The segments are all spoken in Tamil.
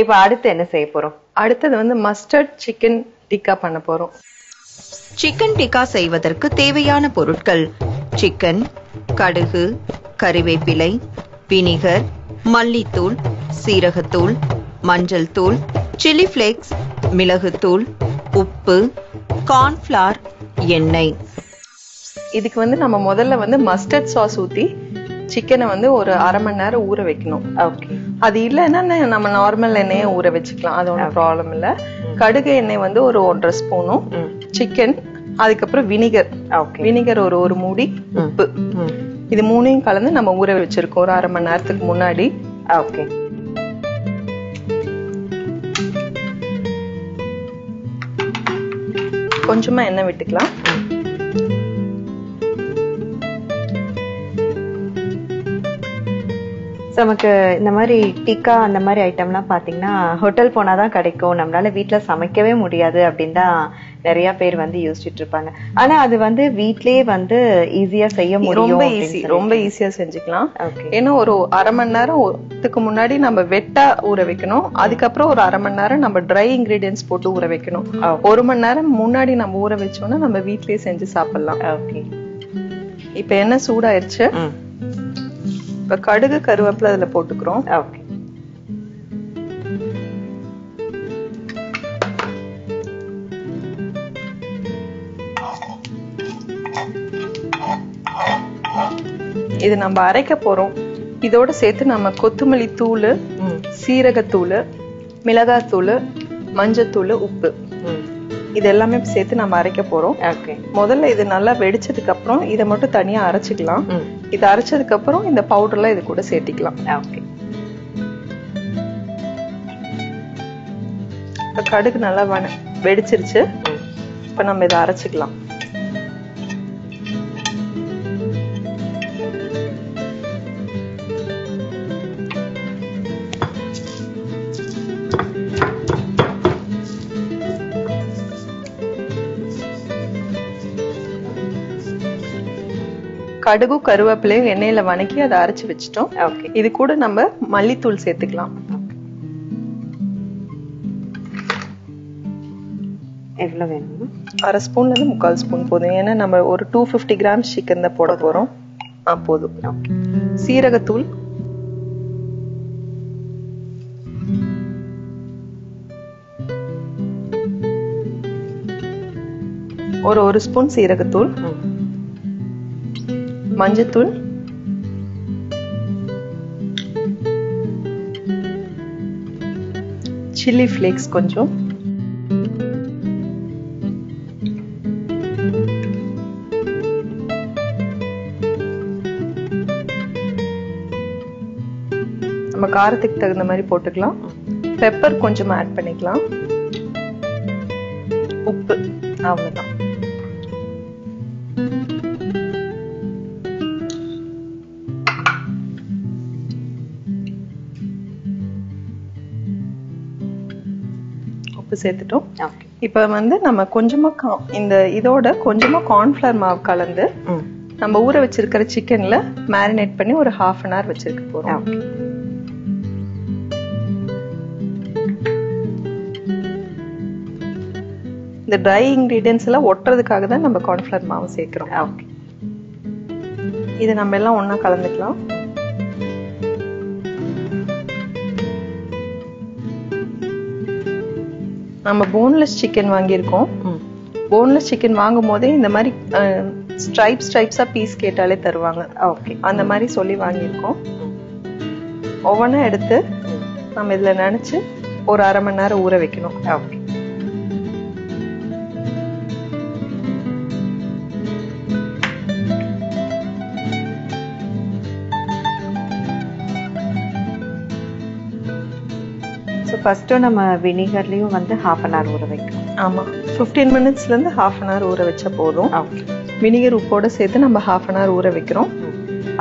இப்போ அடுத்து என்ன செய்ய போறோம்? அடுத்தது வந்து மஸ்டர்ட் சிக்கன் டிக்கா பண்ண போறோம். சிக்கன் டிக்கா செய்வதற்கு தேவையான பொருட்கள்: சிக்கன், கடுகு, கறிவேப்பிலை, வினிகர், மல்லித்தூள், சீரகத்தூள், மஞ்சள் தூள், சில்லி ஃபிளேக்ஸ், மிளகுத்தூள், உப்பு, கார்ன்ஃபிளவர், எண்ணெய். இதுக்கு வந்து நம்ம முதல்ல வந்து மஸ்டர்ட் சாஸ் ஊத்தி சிக்கனை வந்து ஒரு அரை மணி நேரம் ஊற வைக்கணும். ஓகே. அது இல்லைன்னா நம்ம நார்மல் எண்ணெயை ஊற வச்சுக்கலாம், அது ஒன்றும் ப்ராப்ளம் இல்லை. கடுகு எண்ணெய் வந்து ஒரு 1.5 ஸ்பூனும், சிக்கன், அதுக்கப்புறம் வினிகர், வினிகர் ஒரு மூடி, உப்பு, இது மூணையும் கலந்து நம்ம ஊற வச்சிருக்கோம் ஒரு அரை மணி நேரத்துக்கு முன்னாடி. ஓகே. கொஞ்சமா எண்ணெய் விட்டுக்கலாம். நமக்கு இந்த மாதிரி டிக்கா அந்த மாதிரி ஐட்டம்லாம் பாத்தீங்கன்னா ஹோட்டல் போனாதான் கிடைக்கும், நம்மளால வீட்டுல சமைக்கவே முடியாது அப்படின்னு தான் நிறைய பேர் வந்து யோசிச்சுட்டு இருப்பாங்க. ஆனா அது வந்து வீட்லயே வந்து ஈஸியா செய்ய முடியும். ரொம்ப ஈஸியா செஞ்சுக்கலாம். ஏன்னா ஒரு அரை மணி நேரத்துக்கு முன்னாடி நம்ம வெட்டா ஊற வைக்கணும், அதுக்கப்புறம் ஒரு அரை மணி நேரம் நம்ம ட்ரை இன்கிரீடியன்ஸ் போட்டு ஊற வைக்கணும். 1 மணி நேரம் முன்னாடி நம்ம ஊற வச்சோம்னா நம்ம வீட்லயே செஞ்சு சாப்பிடலாம். ஓகே. இப்ப என்ன சூடாயிருச்சு, இப்ப கடுகு கருவேப்பிலை அதுல போட்டுக்கிறோம். ஓகே. இது நம்ம அரைக்க போறோம். இதோட சேர்த்து நம்ம கொத்தமல்லி தூள், சீரகத்தூள், மிளகாத்தூள், மஞ்சத்தூள், உப்பு, இது எல்லாமே சேர்த்து நம்ம அரைக்க போறோம். முதல்ல இது நல்லா வெடிச்சதுக்கு அப்புறம் இதை மட்டும் தனியா அரைச்சுக்கலாம். இது அரைச்சதுக்கு அப்புறம் இந்த பவுடர்லாம் இது கூட சேர்த்திக்கலாம். இப்ப கடுகு நல்லா வெடிச்சிருச்சு. இப்ப நம்ம இதை அரைச்சுக்கலாம். கடுகு கருவேப்பிலையும் எண்ணெயில வணக்கி அதை அரைச்சு வச்சுட்டோம். இது கூட நம்ம மல்லித்தூள் சேர்த்துக்கலாம். எவ்வளவு வேணும்? அரை ஸ்பூன்ல இருந்து 3/4 ஸ்பூன் போதும். ஏன்னா நம்ம ஒரு 250 கிராம் சிக்கன் தான் போட போறோம். போதும். சீரகத்தூள், ஒரு ஸ்பூன் சீரகத்தூள், மஞ்சத்தூள், சில்லி ஃபிளேக்ஸ் கொஞ்சம், நம்ம காரத்துக்கு தகுந்த மாதிரி போட்டுக்கலாம். பெப்பர் கொஞ்சம் ஆட் பண்ணிக்கலாம். உப்பு அவ்வளவுதான். உப்பு சேர்த்துட்டோம். இப்ப வந்து நம்ம கொஞ்சமா இந்த இதோட கொஞ்சமா கார்ன்ஃபிளவர் மாவு கலந்து நம்ம ஊற வச்சிருக்கிற சிக்கன்ல மேரினேட் பண்ணி ஒரு 1/2 an hour வச்சிருக்க போறோம். இந்த ட்ரை இன்கிரீடியன்ஸ் எல்லாம் ஒட்டுறதுக்காக தான் நம்ம கார்ன்ஃபிளவர் மாவு சேர்க்கிறோம். இது நம்ம எல்லாம் ஒண்ணா கலந்துக்கலாம். நம்ம போன்லெஸ் சிக்கன் வாங்கியிருக்கோம். போன்லெஸ் சிக்கன் வாங்கும் போதே இந்த மாதிரி ஸ்ட்ரைப்ஸா பீஸ் கேட்டாலே தருவாங்க. அந்த மாதிரி சொல்லி வாங்கியிருக்கோம். ஒவ்வொன்றா எடுத்து நம்ம இதுல நினைச்சு ஒரு அரை மணி நேரம் ஊற வைக்கணும். ஃபர்ஸ்ட் நம்ம வினிகர்லயும் வந்து 1/2 an hour ஊற வைக்கணும். ஆமா, 15 minutesல இருந்து 1/2 an hour ஊற வச்சா போதும். வினிகர் உப்போட சேர்த்து நம்ம 1/2 an hour ஊற வைக்கிறோம்.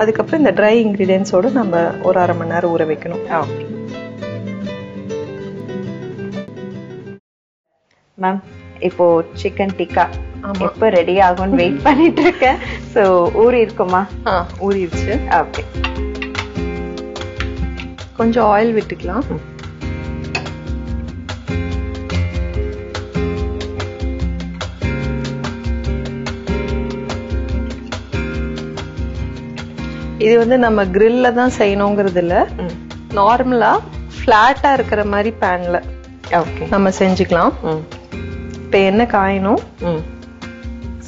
அதுக்கப்புறம் இந்த ட்ரை இன்கிரீடியன்ஸோட நம்ம ஒரு அரை மணி நேரம் ஊற வைக்கணும். மேம், இப்போ சிக்கன் டிக்கா எப்ப ரெடி ஆகும்னு வெயிட் பண்ணிட்டு இருக்கேன். சோ ஊறி இருக்குமா? ஊறிடுச்சு. ஓகே. கொஞ்சம் ஆயில் விட்டுக்கலாம். இது வந்து நம்ம கிரில்ல தான் செய்யணுங்கிறது இல்ல, நார்மலா பிளாட்டா இருக்கிற மாதிரி பேன்ல நம்ம செஞ்சுக்கலாம். இப்ப எண்ணெய் காயணும்.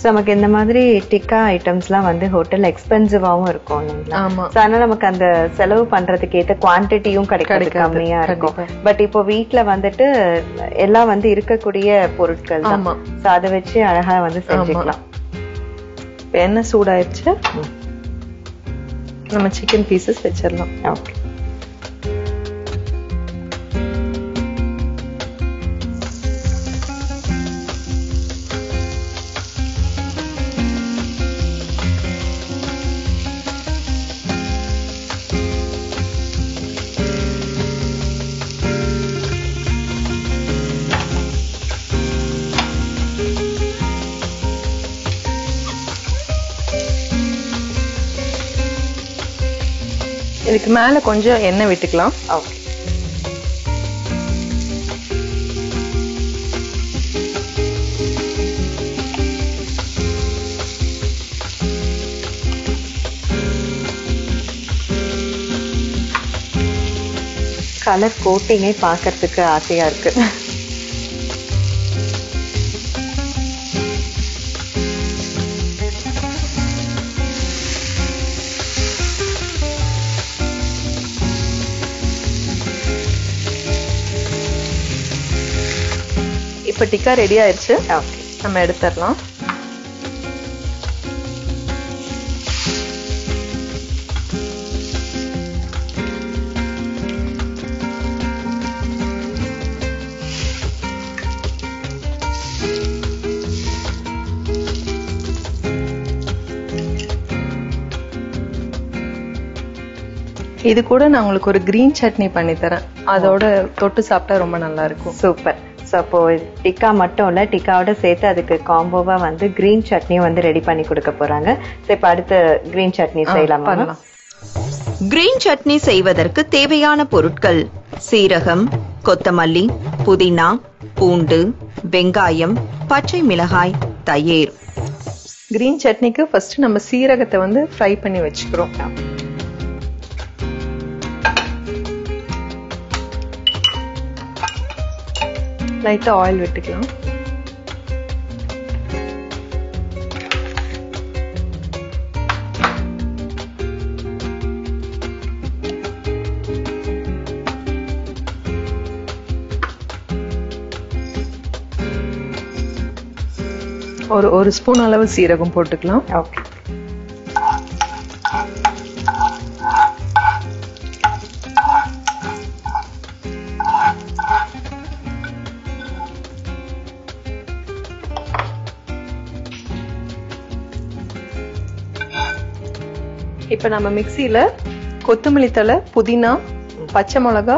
நமக்கு இந்த மாதிரி டிக்கா ஐட்டம்ஸ்லாம் வந்து ஹோட்டல் எக்ஸ்பென்சிவாவும் இருக்கும் இல்லைங்களா? ஆமா. அதனால நமக்கு அந்த செலவு பண்றதுக்கு ஏத்த குவான்டிட்டியும் கிடைக்கிறது கம்மியா இருக்கும். பட் இப்போ வீட்ல வந்துட்டு எல்லாம் வந்து இருக்கக்கூடிய பொருட்கள் தான். அதை வச்சு அழகா வந்து செஞ்சுக்கலாம். எண்ணெய் சூடாயிருச்சு, நம்ம சிக்கன் பீசஸ் வச்சிடலாம். ஓகே. இதுக்கு மேல கொஞ்சம் எண்ணெய் விட்டுக்கலாம். ஓகே. கலர் கோட்டிங்கே பார்க்கிறதுக்கு ஆசையா இருக்கு. இப்ப டிக்கா ரெடி ஆயிருச்சு. நம்ம எடுத்துடலாம். இது கூட நான் உங்களுக்கு ஒரு கிரீன் சட்னி பண்ணி தரேன். அதோட தொட்டு சாப்பிட்டா ரொம்ப நல்லா இருக்கும். சூப்பர். ஸோ அப்போ டிக்கா மட்டும் இல்லை, டிக்காவோட சேர்த்து அதுக்கு காம்போவா வந்து கிரீன் சட்னியும் வந்து ரெடி பண்ணி கொடுக்க போறாங்க. ஸோ இப்போ அடுத்த கிரீன் சட்னி செய்யலாமா? கிரீன் சட்னி செய்வதற்கு தேவையான பொருட்கள்: சீரகம், கொத்தமல்லி, புதினா, பூண்டு, வெங்காயம், பச்சை மிளகாய், தயிர். கிரீன் சட்னிக்கு ஃபர்ஸ்ட் நம்ம சீரகத்தை வந்து ஃப்ரை பண்ணி வச்சுக்கிறோம். லைட்டா ஆயில் விட்டுக்கலாம். ஒரு ஸ்பூன் அளவு சீரகம் போட்டுக்கலாம். ஓகே. இப்ப நம்ம மிக்சியில கொத்தமல்லி தழை, புதினா, பச்சை மிளகா,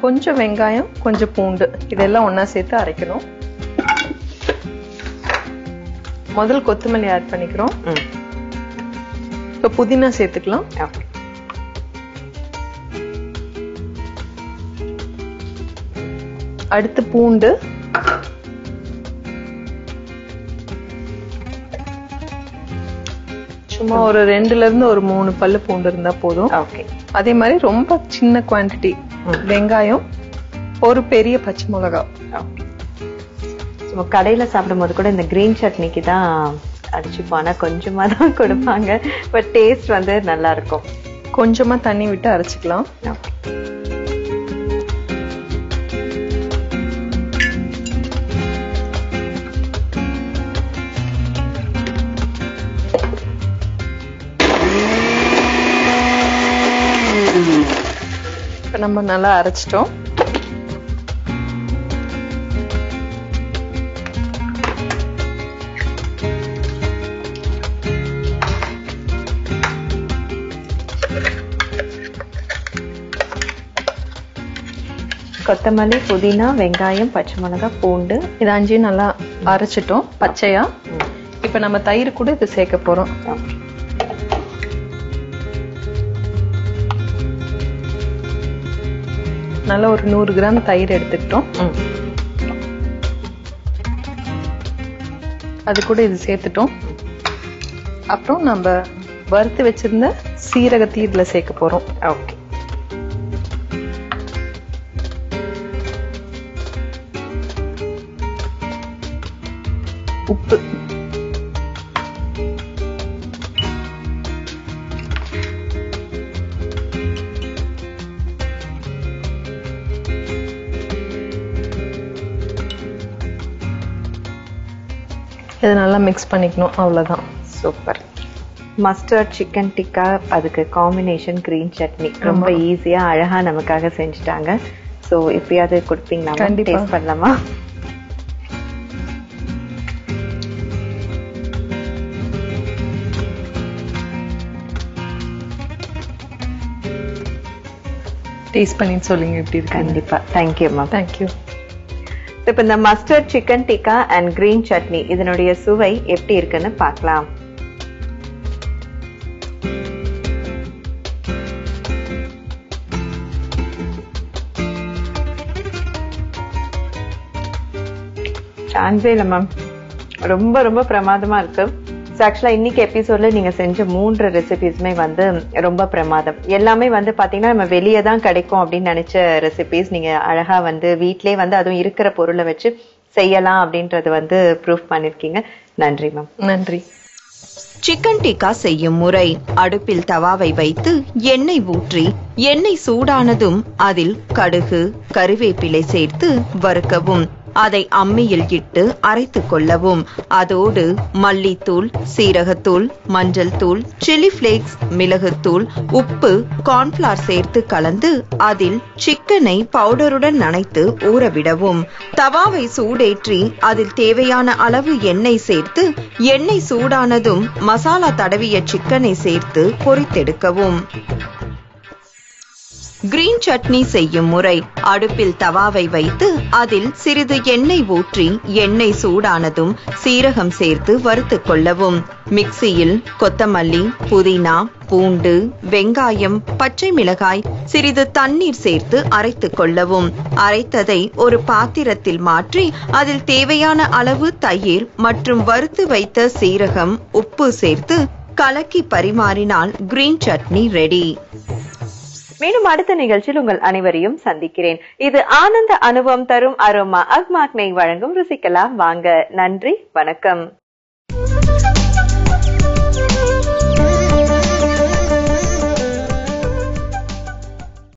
கொஞ்சம் வெங்காயம், கொஞ்சம் பூண்டு இதெல்லாம் ஒன்னா சேர்த்து அரைக்கணும். முதல் கொத்தமல்லி ஆட் பண்ணிக்கிறோம். இப்ப புதினா சேர்த்துக்கலாம். அடுத்து பூண்டு, சும்மா ஒரு 2ல இருந்து ஒரு 3 பல்லு பூண்டு இருந்தா போதும். ஓகே. அதே மாதிரி ரொம்ப சின்ன குவான்டிட்டி வெங்காயம், ஒரு பெரிய பச்சை மிளகா. கடையில சாப்பிடும் போது கூட இந்த கிரீன் சட்னிக்கு தான் அடிச்சுப்போம், ஆனா கொஞ்சமா தான் கொடுப்பாங்க. பட் டேஸ்ட் வந்து நல்லா இருக்கும். கொஞ்சமா தண்ணி விட்டு அரைச்சிக்கலாம். நம்ம நல்லா அரைச்சிட்டோம். கொத்தமல்லி, புதினா, வெங்காயம், பச்சை மிளகாய், பூண்டு இது 5 நல்லா அரைச்சிட்டோம் பச்சையா. இப்ப நம்ம தயிர் கூட இது சேர்க்க போறோம். நல்லா ஒரு 100 கிராம் தயிர் எடுத்துக்கிட்டோம். அது கூட இது சேர்த்துட்டோம். அப்புறம் நம்ம வறுத்து வச்சிருந்த சீரகத்தை இதுல சேர்க்க போறோம். ஓகே. உப்பு, இதை நல்லா மிக்ஸ் பண்ணிக்கணும். அவ்வளவுதான். சூப்பர். மஸ்டர்ட் சிக்கன் டிக்கா, அதுக்கு காம்பினேஷன் கிரீன் சட்னி ரொம்ப ஈஸியா அழகா நமக்காக செஞ்சுட்டாங்க. சோ எப்பயாவது கொடுப்பீங்களா? கண்டிப்பா. டேஸ்ட் பண்ணலாமா? டேஸ்ட் பண்ணி சொல்லுங்க எப்படி இருக்கு. கண்டிப்பா. Thank you ma'am. தேங்க்யூ. இப்ப இந்த mustard chicken tikka and green chutney இதனுடைய சுவை எப்படி இருக்குன்னு பார்க்கலாம். சான்ஸே இல்ல மேம், ரொம்ப ரொம்ப பிரமாதமா இருக்கு. ஆக்சுவலா இன்னைக்கு எபிசோட்ல நீங்க செஞ்ச 3 ரெசிபிஸ்மே வந்து ரொம்ப பிரமாதம். எல்லாமே வந்து பாத்தீங்கன்னா நம்ம வெளியே தான் கிடைக்கும் அப்படின்னு நினைச்ச ரெசிபிஸ் நீங்க அழகா வந்து வீட்லயே வந்து அதுவும் இருக்கிற பொருளை வச்சு செய்யலாம் அப்படின்றது வந்து ப்ரூஃப் பண்ணிருக்கீங்க. நன்றி மேம். நன்றி. சிக்கன் டிக்கா செய்யும் முறை: அடுப்பில் தவாவை வைத்து எண்ணெய் ஊற்றி எண்ணெய் சூடானதும் அதில் கடுகு, கருவேப்பிலை சேர்த்து வறுக்கவும். அதை அம்மியில் இட்டு அரைத்துக் கொள்ளவும். அதோடு மல்லித்தூள், சீரகத்தூள், மஞ்சள் தூள், சில்லி பிளேக்ஸ், மிளகுத்தூள், உப்பு, கார்ன்ஃபிளவர் சேர்த்து கலந்து அதில் சிக்கனை பவுடருடன் நனைத்து ஊறவிடவும். தவாவை சூடேற்றி அதில் தேவையான அளவு எண்ணெய் சேர்த்து எண்ணெய் சூடானதும் மசாலா தடவிய சிக்கனை சேர்த்து பொரித்தெடுக்கவும். கிரீன் சட்னி செய்யும் முறை: அடுப்பில் தவாவை வைத்து அதில் சிறிது எண்ணெய் ஊற்றி எண்ணெய் சூடானதும் சீரகம் சேர்த்து வறுத்துக் கொள்ளவும். மிக்சியில் கொத்தமல்லி, புதினா, பூண்டு, வெங்காயம், பச்சை மிளகாய், சிறிது தண்ணீர் சேர்த்து அரைத்துக் கொள்ளவும். அரைத்ததை ஒரு பாத்திரத்தில் மாற்றி அதில் தேவையான அளவு தயிர் மற்றும் வறுத்து வைத்த சீரகம், உப்பு சேர்த்து கலக்கி பரிமாறினால் கிரீன் சட்னி ரெடி. மீண்டும் அடுத்த நிகழ்ச்சியில் உங்கள் அனைவரையும் சந்திக்கிறேன். இது ஆனந்த அனுபவம் தரும் அரோமா அக்மாக்னை வழங்கும் ருசிக்கலாம் வாங்க. நன்றி, வணக்கம்.